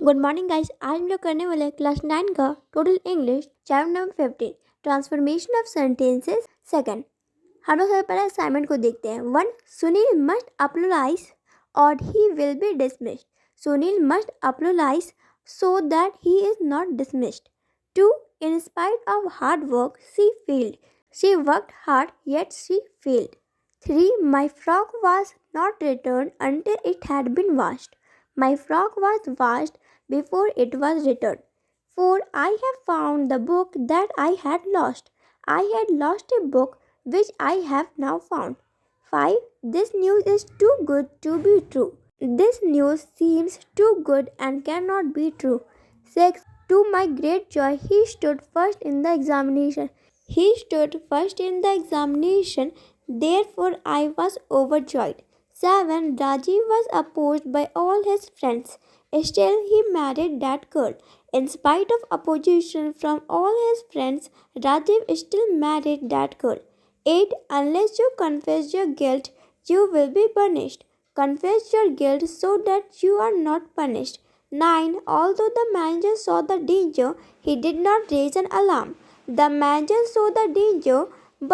Good morning guys. आज हम लोग करने वाले हैं क्लास 9 का total English chapter number 15 transformation of sentences second. हम लोग सबसे पहले असाइनमेंट को देखते हैं। 1. Sunil must apologise or he will be dismissed. Sunil must apologise so that he is not dismissed. 2. In spite of hard work she failed. She worked hard yet she failed. 3. My frock was not returned until it had been washed. My frock was washed before it was returned. 4. I have found the book that I had lost. I had lost a book which I have now found. 5. This news is too good to be true. This news seems too good and cannot be true. 6. To my great joy, he stood first in the examination. He stood first in the examination. Therefore, I was overjoyed. 7. Rajiv was opposed by all his friends. Still, he married that girl. In spite of opposition from all his friends, Rajiv still married that girl. 8. Unless you confess your guilt, you will be punished. Confess your guilt so that you are not punished. 9. Although the manager saw the danger, he did not raise an alarm. The manager saw the danger,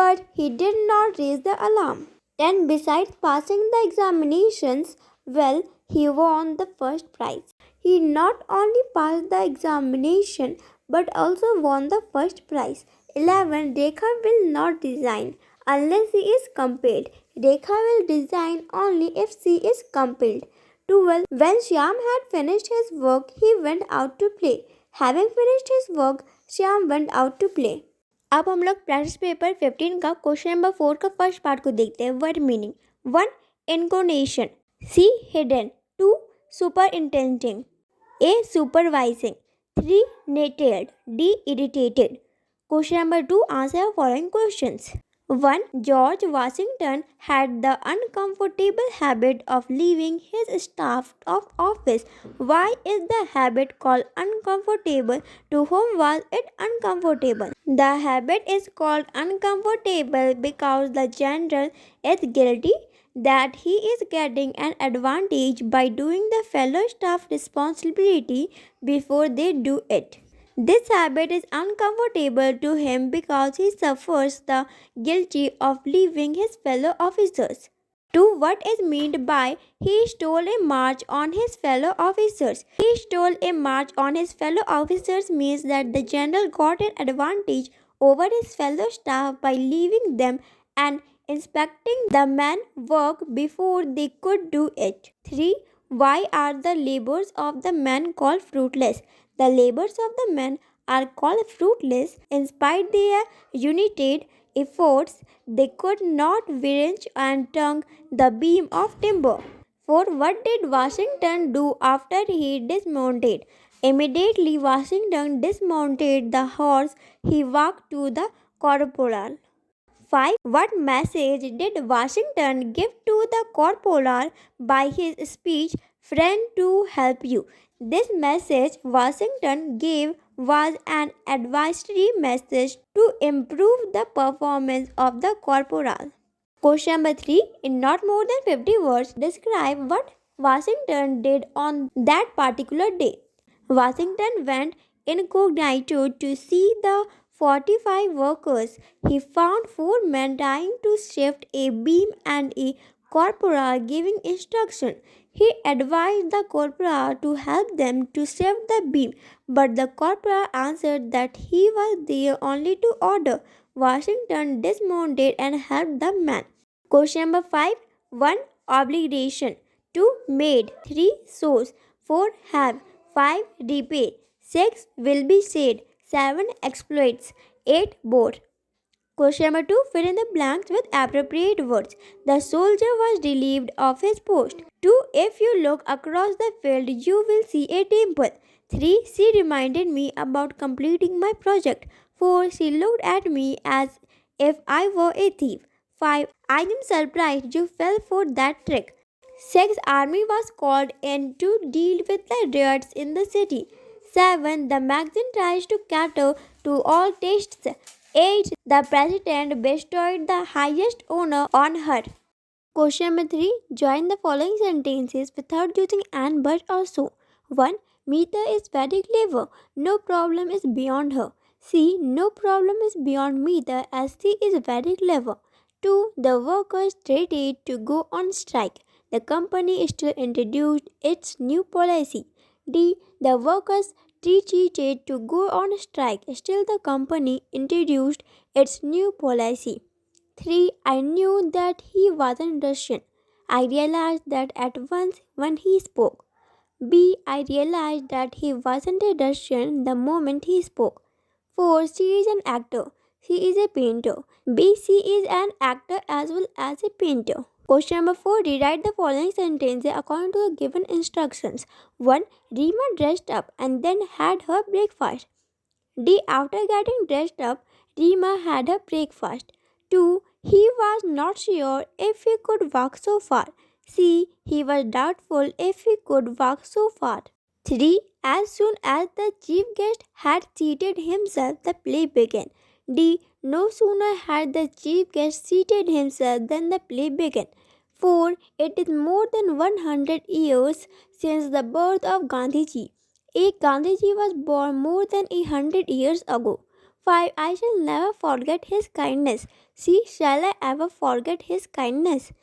but he did not raise the alarm. 10. Besides passing the examinations well, he won the first prize. He not only passed the examination but also won the first prize. 11. Rekha will not resign unless she is compelled. Rekha will resign only if she is compelled. 12. When Shyam had finished his work, he went out to play. Having finished his work, Shyam went out to play. अब हम लोग practice paper 15 का question number 4 का first part को देखते हैं। Word meaning. 1. इनकोनेशन। C hidden. 2. Super intending. A supervising. 3. Nettled. D irritated. Question number 2 answer following questions. 1. George Washington had the uncomfortable habit of leaving his staff of office. Why is the habit called uncomfortable? To whom was it uncomfortable? The habit is called uncomfortable because the general is guilty that he is getting an advantage by doing the fellow staff responsibility before they do it. This habit is uncomfortable to him because he suffers the guilt of leaving his fellow officers. 2. What is meant by he stole a march on his fellow officers? He stole a march on his fellow officers means that the general got an advantage over his fellow staff by leaving them and inspecting the men work before they could do it. 3. Why are the labors of the men called fruitless? The labors of the men are called fruitless in spite their united efforts. They could not wrench and tongue the beam of timber. 4. What did Washington do after he dismounted? Immediately Washington dismounted the horse. He walked to the corporal. 5. What message did Washington give to the corporal by his speech, "Friend to help you"? This message Washington gave was an advisory message to improve the performance of the corporal. Question number 3. In not more than 50 words, describe what Washington did on that particular day. Washington went incognito to see the 45 workers. He found 4 men trying to shift a beam and a corporal giving instruction. He advised the corporal to help them to shift the beam, but the corporal answered that he was there only to order. Washington dismounted and helped the man. Question number 5. 1. Obligation. 2. Made. 3. Source. 4. Have. 5. Repay. 6. Will be said. 7. Exploits. 8. Bore. Question number 2. Fill in the blanks with appropriate words. The soldier was relieved of his post. 2. If you look across the field, you will see a temple. 3. She reminded me about completing my project. 4. She looked at me as if I were a thief. 5. I am surprised you fell for that trick. 6. Army was called in to deal with the riots in the city. 7. The magazine tries to cater to all tastes. 8. The president bestowed the highest honor on her. Question number 3. Join the following sentences without using and, but, or so. 1. Meeta is very clever. No problem is beyond her. C. No problem is beyond Meeta as she is very clever. 2. The workers threatened to go on strike. The company still introduced its new policy. D. The workers threatened to go on strike. Still, the company introduced its new policy. 3. I knew that he wasn't Russian. I realized that at once when he spoke. B. I realized that he wasn't a Russian the moment he spoke. 4. She is an actor. She is a painter. B. She is an actor as well as a painter. Question number 4. Rewrite the following sentences according to the given instructions. 1. Rima dressed up and then had her breakfast. D. After getting dressed up, Rima had her breakfast. 2. He was not sure if he could walk so far. C. He was doubtful if he could walk so far. 3. As soon as the chief guest had seated himself, the play began. D. No sooner had the chief guest seated himself than the play began. 4. It is more than 100 years since the birth of Gandhiji. A. Gandhiji was born more than 100 years ago. 5. I shall never forget his kindness. C. Shall I ever forget his kindness?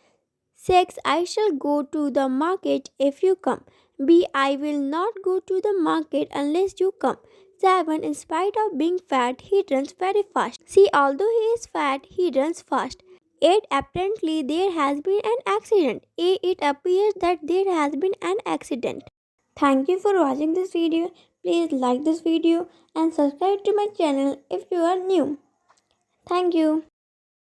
6. I shall go to the market if you come. B. I will not go to the market unless you come. 7. In spite of being fat, he runs very fast. C. Although he is fat, he runs fast. 8. Apparently, there has been an accident. A. It appears that there has been an accident. Thank you for watching this video. Please like this video and subscribe to my channel if you are new. Thank you.